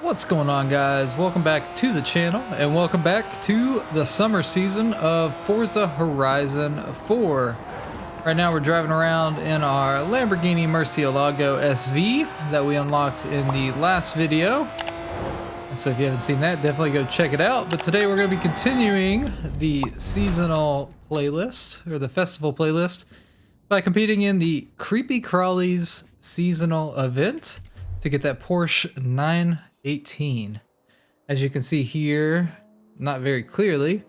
What's going on, guys? Welcome back to the channel and welcome back to the summer season of Forza Horizon 4. Right now we're driving around in our Lamborghini Murcielago SV that we unlocked in the last video. So if you haven't seen that, definitely go check it out. But today we're going to be continuing the seasonal playlist, or the festival playlist, by competing in the Creepy Crawlies seasonal event to get that Porsche 918. As you can see here, not very clearly,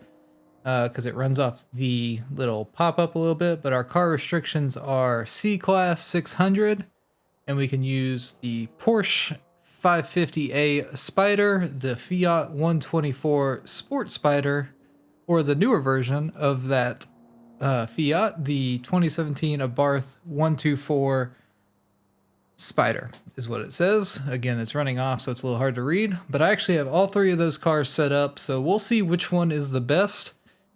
because it runs off the little pop-up a little bit, but our car restrictions are C-Class 600, and we can use the Porsche 550A Spyder, the Fiat 124 Sport Spyder, or the newer version of that Fiat, the 2017 Abarth 124 Spyder is what it says. Again, it's running off, so it's a little hard to read, but I actually have all three of those cars set up, so we'll see which one is the best,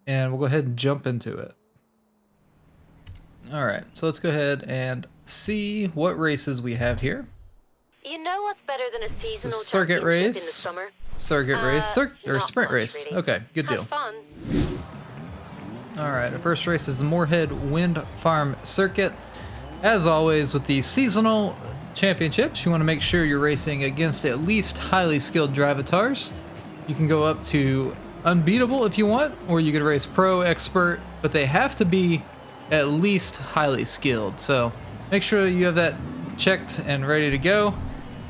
and we'll go ahead and jump into it. Alright, so let's go ahead and see what races we have here. You know what's better than a seasonal circuit race, in the summer? Circuit race, or sprint race. Really. Okay, good deal. Have fun. Alright, our first race is the Moorhead Wind Farm Circuit. As always with the seasonal championships, you want to make sure you're racing against at least highly skilled drivatars. You can go up to unbeatable if you want, or you could race pro, expert, but they have to be at least highly skilled. So make sure you have that checked and ready to go.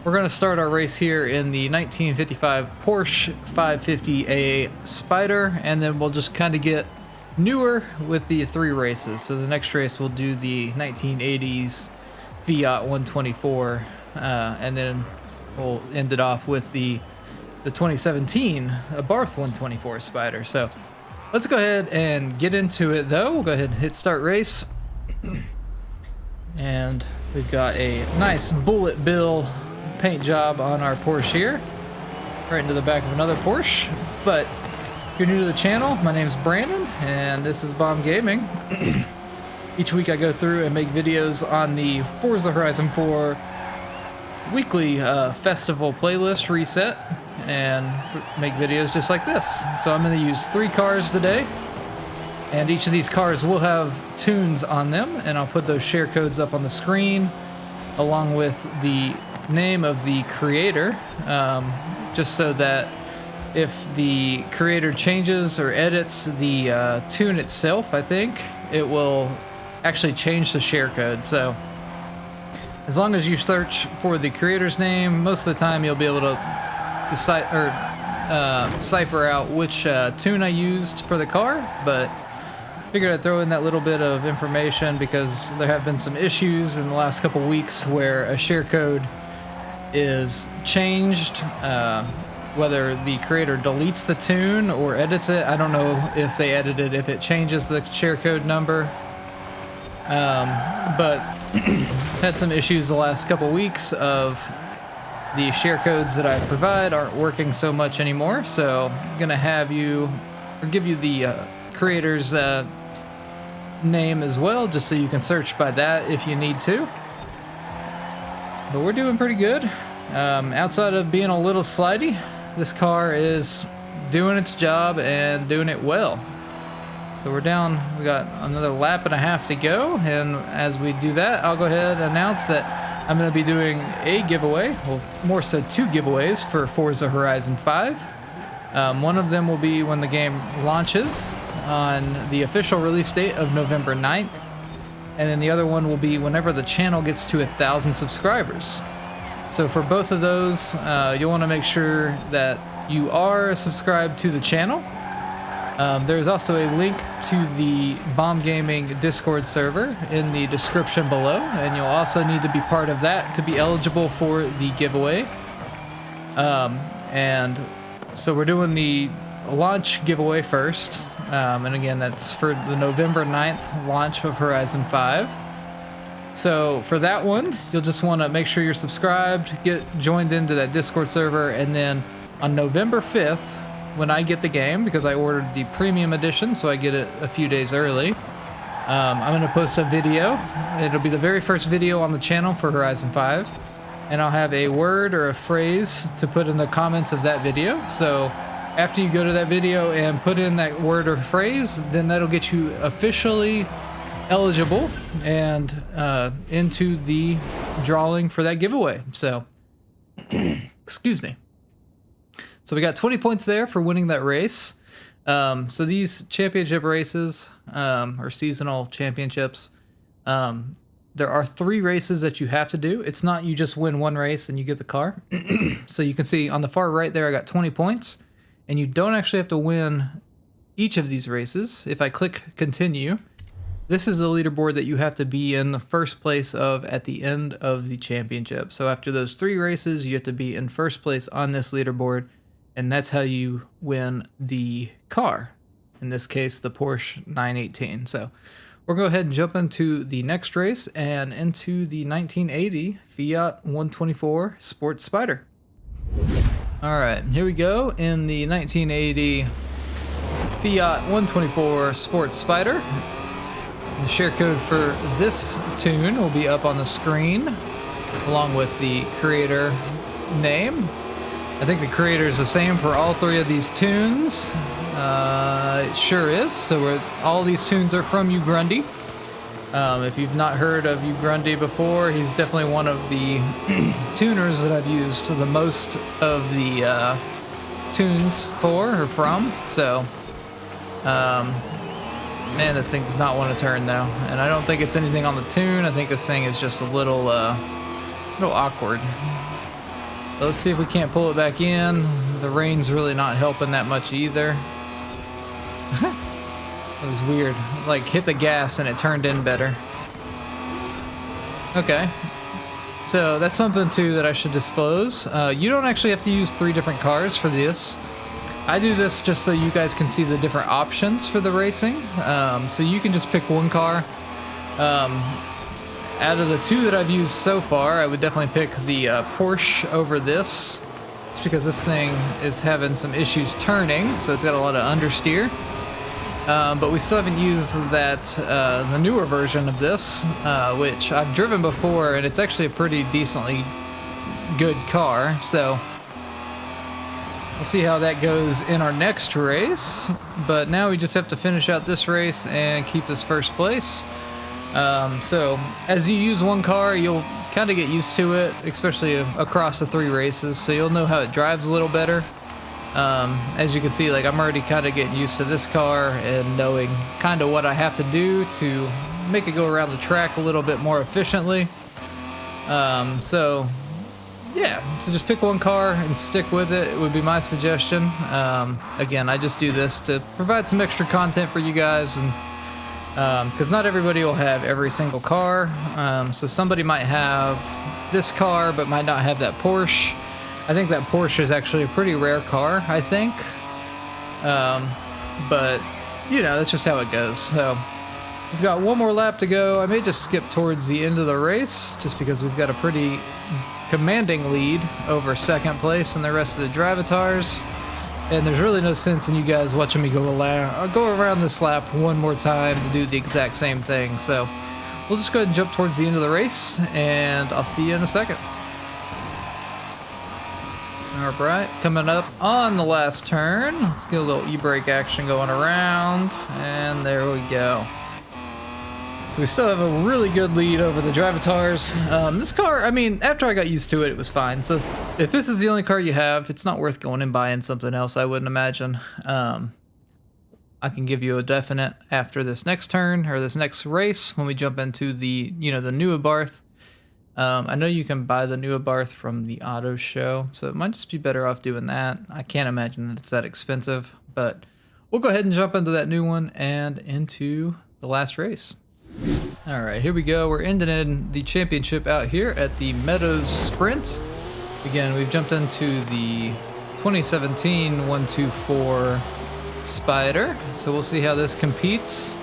We're going to start our race here in the 1955 Porsche 550A Spyder, and then we'll just kind of get newer with the three races. So the next race we'll do the 1980s Fiat 124, and then we'll end it off with the 2017 Abarth 124 Spyder. So let's go ahead and get into it though. We'll go ahead and hit start race. And we've got a nice bullet bill paint job on our Porsche here, right into the back of another Porsche. But if you're new to the channel, my name's Brandon and this is Bomb Gaming. Each week I go through and make videos on the Forza Horizon 4 weekly festival playlist reset and make videos just like this. So I'm going to use three cars today, and each of these cars will have tunes on them, and I'll put those share codes up on the screen along with the name of the creator, just so that if the creator changes or edits the tune itself, I think it will actually change the share code. So as long as you search for the creator's name, most of the time you'll be able to decipher out which tune I used for the car. But figured I'd throw in that little bit of information because there have been some issues in the last couple weeks where a share code is changed, whether the creator deletes the tune or edits it. I don't know if they edit it, if it changes the share code number. But had some issues the last couple weeks of the share codes that I provide aren't working so much anymore. So I'm gonna have you, or give you the creator's name as well, just so you can search by that if you need to. But we're doing pretty good. Outside of being a little slidey, this car is doing its job and doing it well. So we're down, we got another lap and a half to go, and as we do that, I'll go ahead and announce that I'm going to be doing a giveaway, well, more so two giveaways for Forza Horizon 5. One of them will be when the game launches on the official release date of November 9th, and then the other one will be whenever the channel gets to 1,000 subscribers. So for both of those, you'll want to make sure that you are subscribed to the channel. There's also a link to the Bomb Gaming Discord server in the description below, and you'll also need to be part of that to be eligible for the giveaway. And so we're doing the launch giveaway first, and again, that's for the November 9th launch of Horizon 5. So for that one, you'll just want to make sure you're subscribed, get joined into that Discord server, and then on November 5th, when I get the game, because I ordered the premium edition, so I get it a few days early, I'm going to post a video. It'll be the very first video on the channel for Horizon 5. and I'll have a word or a phrase to put in the comments of that video. So after you go to that video and put in that word or phrase, then that'll get you officially eligible and into the drawing for that giveaway. So, excuse me. So we got 20 points there for winning that race. So these championship races, or seasonal championships, there are 3 races that you have to do. It's not you just win one race and you get the car. So you can see on the far right there, I got 20 points, and you don't actually have to win each of these races. If I click continue, this is the leaderboard that you have to be in the first place of at the end of the championship. So after those 3 races, you have to be in first place on this leaderboard, and that's how you win the car. In this case, the Porsche 918. So we'll go ahead and jump into the next race and into the 1980 Fiat 124 Sports Spyder. All right, here we go in the 1980 Fiat 124 Sports Spyder. The share code for this tune will be up on the screen, along with the creator name. I think the creator is the same for all 3 of these tunes. It sure is. So all these tunes are from Hugh Grundy. If you've not heard of Hugh Grundy before, he's definitely one of the tuners that I've used the most of the tunes for or from. So, man, this thing does not want to turn though, and I don't think it's anything on the tune. I think this thing is just a little awkward. But let's see if we can't pull it back in. The rain's really not helping that much either. It was weird. Like, hit the gas and it turned in better. Okay. So that's something too that I should disclose. You don't actually have to use 3 different cars for this. I do this just so you guys can see the different options for the racing. So you can just pick one car. Out of the 2 that I've used so far, I would definitely pick the Porsche over this. It's because this thing is having some issues turning, so it's got a lot of understeer. But we still haven't used that the newer version of this, which I've driven before, and it's actually a pretty decently good car. So we'll see how that goes in our next race. But now we just have to finish out this race and keep this first place. So as you use one car, you'll kind of get used to it, especially across the 3 races, so you'll know how it drives a little better. As you can see, like, I'm already kind of getting used to this car and knowing kind of what I have to do to make it go around the track a little bit more efficiently. So yeah, so just pick one car and stick with it. It would be my suggestion. Again, I just do this to provide some extra content for you guys, and because not everybody will have every single car. So somebody might have this car but might not have that Porsche. I think that Porsche is actually a pretty rare car, I think. But, you know, that's just how it goes. So we've got one more lap to go. I may just skip towards the end of the race just because we've got a pretty commanding lead over second place and the rest of the drivatars. And there's really no sense in you guys watching me go around this lap one more time to do the exact same thing. So we'll just go ahead and jump towards the end of the race, and I'll see you in a second. All right, coming up on the last turn. Let's get a little e-brake action going around, and there we go. So we still have a really good lead over the drivatars. This car, I mean, after I got used to it, it was fine. So if this is the only car you have, it's not worth going and buying something else, I wouldn't imagine. I can give you a definite after this next turn, or this next race, when we jump into the, the new Abarth. I know you can buy the new Abarth from the auto show, so it might just be better off doing that. I can't imagine that it's that expensive, but we'll go ahead and jump into that new one and into the last race. All right, here we go. We're ending in the championship out here at the Meadows Sprint. Again, we've jumped into the 2017 124 Spyder, so we'll see how this competes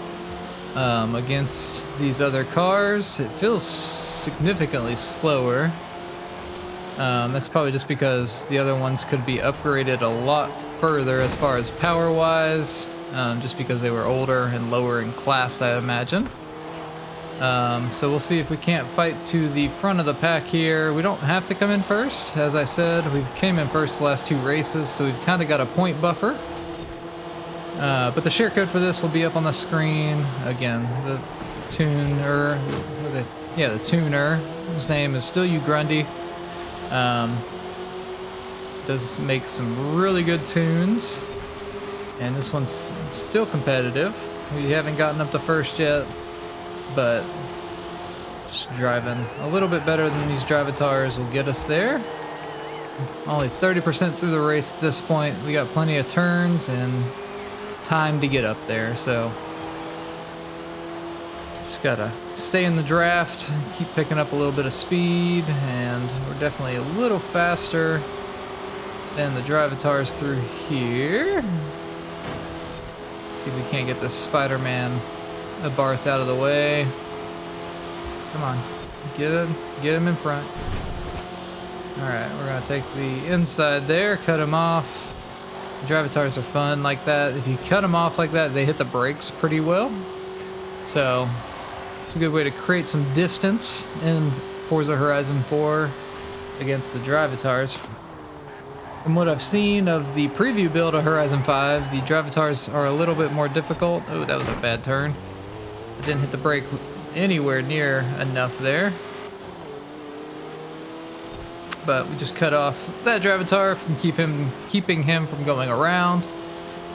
against these other cars. It feels significantly slower. That's probably just because the other ones could be upgraded a lot further as far as power-wise, just because they were older and lower in class, I imagine. So we'll see if we can't fight to the front of the pack here. We don't have to come in first. As I said, we came in first the last 2 races, so we've kind of got a point buffer. But the share code for this will be up on the screen. Again, the tuner, the tuner. His name is still you Grundy. Does make some really good tunes. And this one's still competitive. We haven't gotten up to first yet, but just driving a little bit better than these Drivatars will get us there. Only 30% through the race at this point. We got plenty of turns and time to get up there, so just gotta stay in the draft, keep picking up a little bit of speed, and we're definitely a little faster than the Drivatars through here. Let's see if we can't get this Spider-Man Abarth out of the way. Come on, get him in front. Alright, we're gonna take the inside there, cut him off. Drivatars are fun like that. If you cut them off like that, they hit the brakes pretty well. So it's a good way to create some distance in Forza Horizon 4 against the Drivatars. From what I've seen of the preview build of Horizon 5, the Drivatars are a little bit more difficult. Oh, that was a bad turn. I didn't hit the brake anywhere near enough there. But we just cut off that Drivatar from keeping him from going around.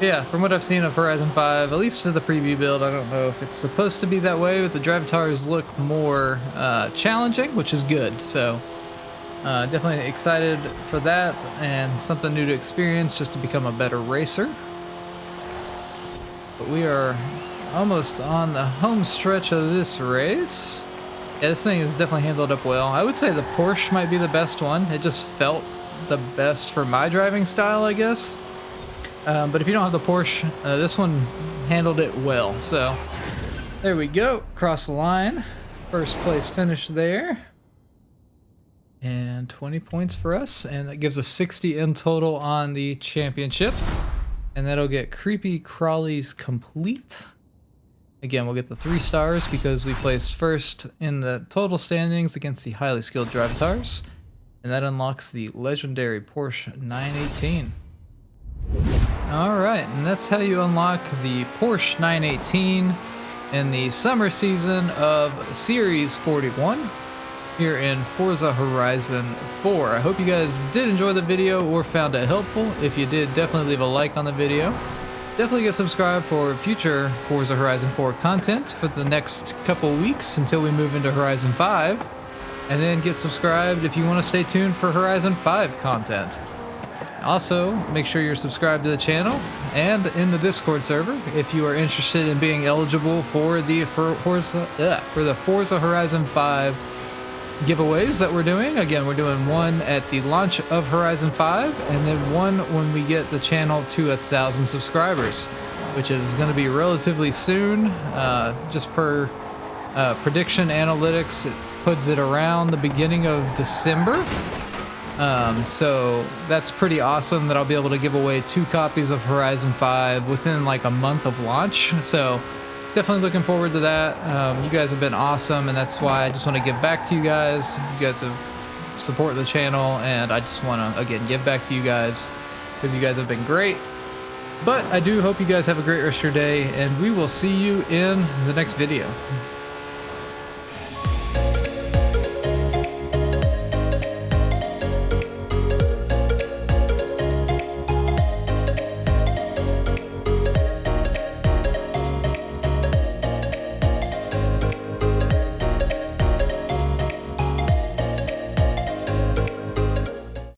Yeah, from what I've seen of Horizon 5, at least to the preview build, I don't know if it's supposed to be that way, but the Drivatars look more challenging, which is good. So definitely excited for that and something new to experience just to become a better racer. But we are almost on the home stretch of this race. Yeah, this thing is definitely handled up well. I would say the Porsche might be the best one. It just felt the best for my driving style, I guess. But if you don't have the Porsche, this one handled it well. So there we go, cross the line. First place finish there. And 20 points for us, and that gives us 60 in total on the championship. And that'll get Creepy Crawlies complete. Again, we'll get the 3 stars because we placed first in the total standings against the highly skilled Drivatars. And that unlocks the legendary Porsche 918. Alright, and that's how you unlock the Porsche 918 in the summer season of Series 41 here in Forza Horizon 4. I hope you guys did enjoy the video or found it helpful. If you did, definitely leave a like on the video. Definitely get subscribed for future Forza Horizon 4 content for the next couple weeks until we move into Horizon 5. And then get subscribed if you want to stay tuned for Horizon 5 content. Also, make sure you're subscribed to the channel and in the Discord server if you are interested in being eligible for the Forza Horizon 5 giveaways that we're doing. Again, we're doing one at the launch of Horizon 5 and then one when we get the channel to 1,000 subscribers, which is going to be relatively soon. Just per prediction analytics, it puts it around the beginning of December. So that's pretty awesome that I'll be able to give away 2 copies of Horizon 5 within like a month of launch. So definitely looking forward to that. You guys have been awesome, and that's why I just want to give back to you guys. You guys have supported the channel, and I just want to, again, give back to you guys because you guys have been great. But I do hope you guys have a great rest of your day, and we will see you in the next video.